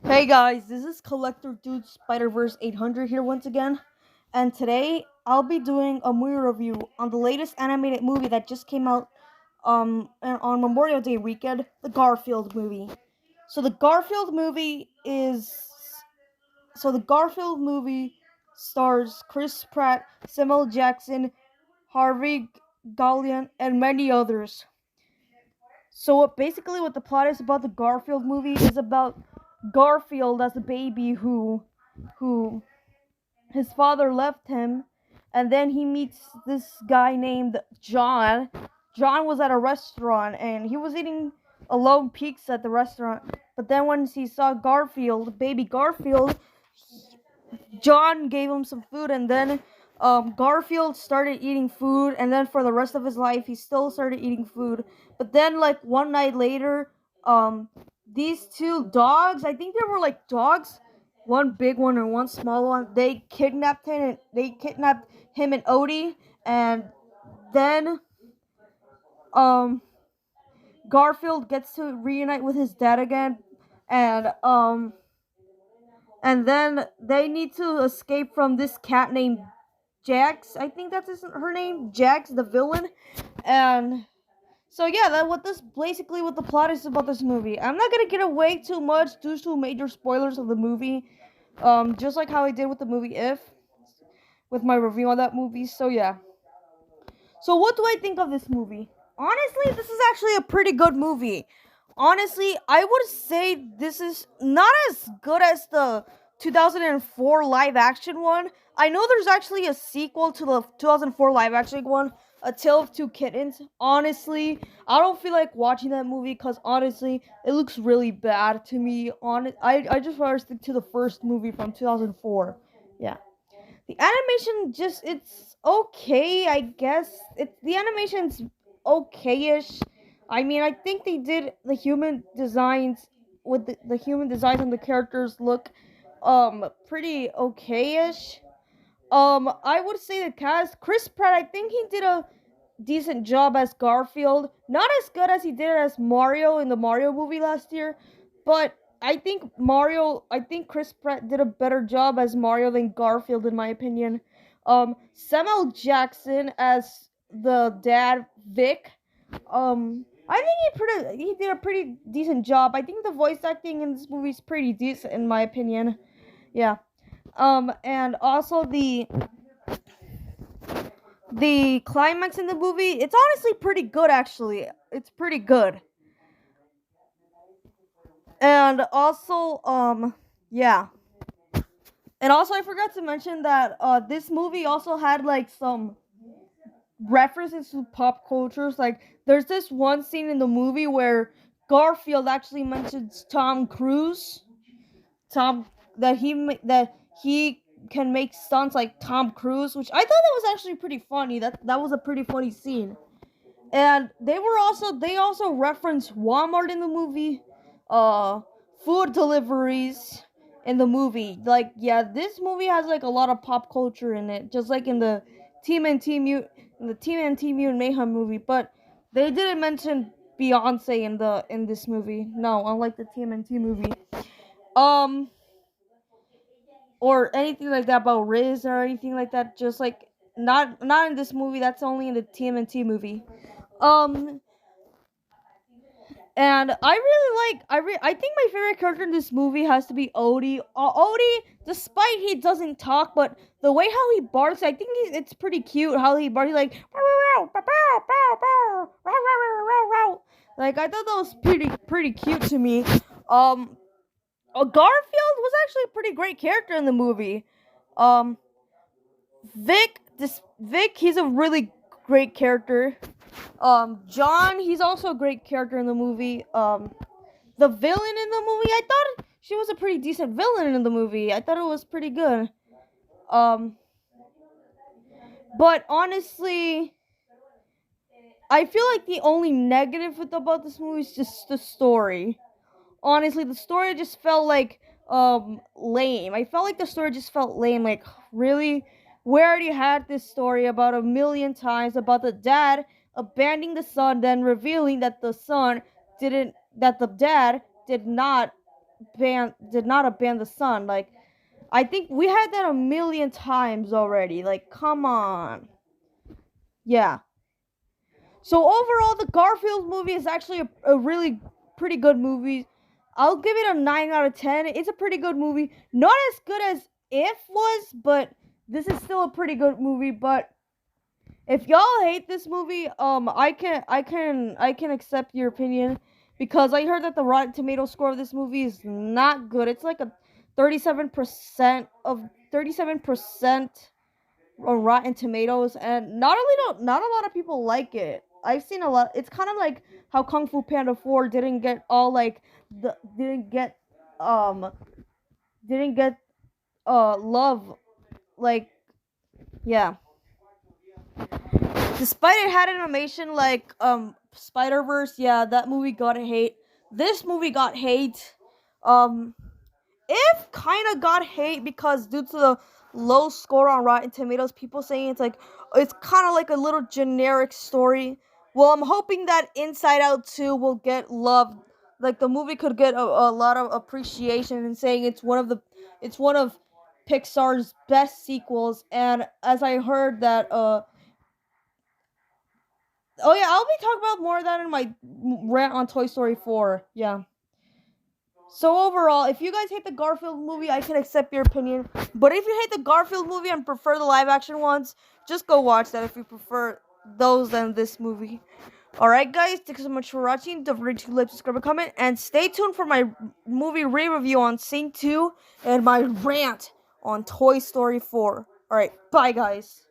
Hey guys, this is Collector Dude Spider-Verse 800 here once again, and today I'll be doing a movie review on the latest animated movie that just came out on Memorial Day weekend, the Garfield movie. So the Garfield movie is the Garfield movie stars Chris Pratt, Samuel Jackson, Harvey Gallion, and many others. So what the plot is about the Garfield movie is about Garfield as a baby who his father left him, and then he meets this guy named John. John was at a restaurant and he was eating a lone pizza at the restaurant. But then when he saw Garfield, baby Garfield, John gave him some food, and then Garfield started eating food, and then for the rest of his life, he still started eating food. But then, like one night later, these two dogs, I think they were like dogs, one big one and one small one. They kidnapped him and Odie, and then um Garfield gets to reunite with his dad again, and then they need to escape from this cat named Jax. I think that's her name, Jax, the villain. And so yeah, that what this basically what the plot is about this movie. I'm not gonna get away too much due to major spoilers of the movie. Just like how I did with the movie If, with my review on that movie. So yeah. So what do I think of this movie? Honestly, this is actually a pretty good movie. Honestly, I would say this is not as good as the 2004 live action one. I know there's actually a sequel to the 2004 live action one, A Tale of Two Kittens. Honestly, I don't feel like watching that movie because honestly, it looks really bad to me. I just rather stick to the first movie from 2004. Yeah. The animation it's okay, I guess. The animation's okay-ish. I mean, I think they did the human designs with the human designs and the characters look pretty okay-ish. I would say the cast, Chris Pratt, I think he did a decent job as Garfield. Not as good as he did as Mario in the Mario movie last year, but I think Chris Pratt did a better job as Mario than Garfield in my opinion. Samuel Jackson as the dad Vic. I think he did a pretty decent job. I think the voice acting in this movie is pretty decent in my opinion. Yeah. And also the climax in the movie, it's honestly pretty good actually. It's pretty good. And also, yeah. And also I forgot to mention that this movie also had like some references to pop cultures. Like there's this one scene in the movie where Garfield actually mentions Tom Cruise. Tom that he can make stunts like Tom Cruise, which I thought that was actually pretty funny. That was a pretty funny scene. And they also reference Walmart in the movie, uh, food deliveries in the movie. Like, yeah, this movie has like a lot of pop culture in it, just like in the Team and T Mutant Mayhem movie. But they didn't mention Beyonce in this movie. No, unlike the TMNT movie. Um, or anything like that about Riz or anything like that. Just like not in this movie. That's only in the TMNT movie. Um, And I think my favorite character in this movie has to be Odie. Odie, despite he doesn't talk, but the way how he barks, I think it's pretty cute. How he barks, like like I thought that was pretty cute to me. Garfield was actually a pretty great character in the movie. Um, Vic, he's a really great character. John, he's also a great character in the movie. The villain in the movie, I thought she was a pretty decent villain in the movie. I thought it was pretty good. Um, but honestly, I feel like the only negative about this movie is just the story. Honestly, the story just felt like lame. I felt like the story just felt lame. Like, really, we already had this story about a million times about the dad abandoning the son, then revealing that the dad did not ban the sun. Like, I think we had that a million times already. Like, come on. Yeah. So overall, the Garfield movie is actually a really pretty good movie. I'll give it a 9 out of 10. It's a pretty good movie. Not as good as If was, but this is still a pretty good movie. But if y'all hate this movie, I can accept your opinion because I heard that the Rotten Tomato score of this movie is not good. It's like a 37% on Rotten Tomatoes, and not a lot of people like it. I've seen a lot. It's kind of like how Kung Fu Panda 4 didn't get all like the um didn't get love, like, yeah. Despite it had animation like Spider-Verse, yeah, that movie got hate. This movie got hate. Um If kind of got hate because due to the low score on Rotten Tomatoes, people saying it's kind of like a little generic story. Well, I'm hoping that Inside Out 2 will get love. Like, the movie could get a lot of appreciation and saying it's one of Pixar's best sequels. And as I heard that oh yeah, I'll be talking about more of that in my rant on Toy Story 4. Yeah. So overall, if you guys hate the Garfield movie, I can accept your opinion. But if you hate the Garfield movie and prefer the live action ones, just go watch that if you prefer those than this movie. Alright guys, thanks so much for watching. Don't forget to like, subscribe, and comment. And stay tuned for my movie re-review on Sing 2 and my rant on Toy Story 4. Alright, bye guys.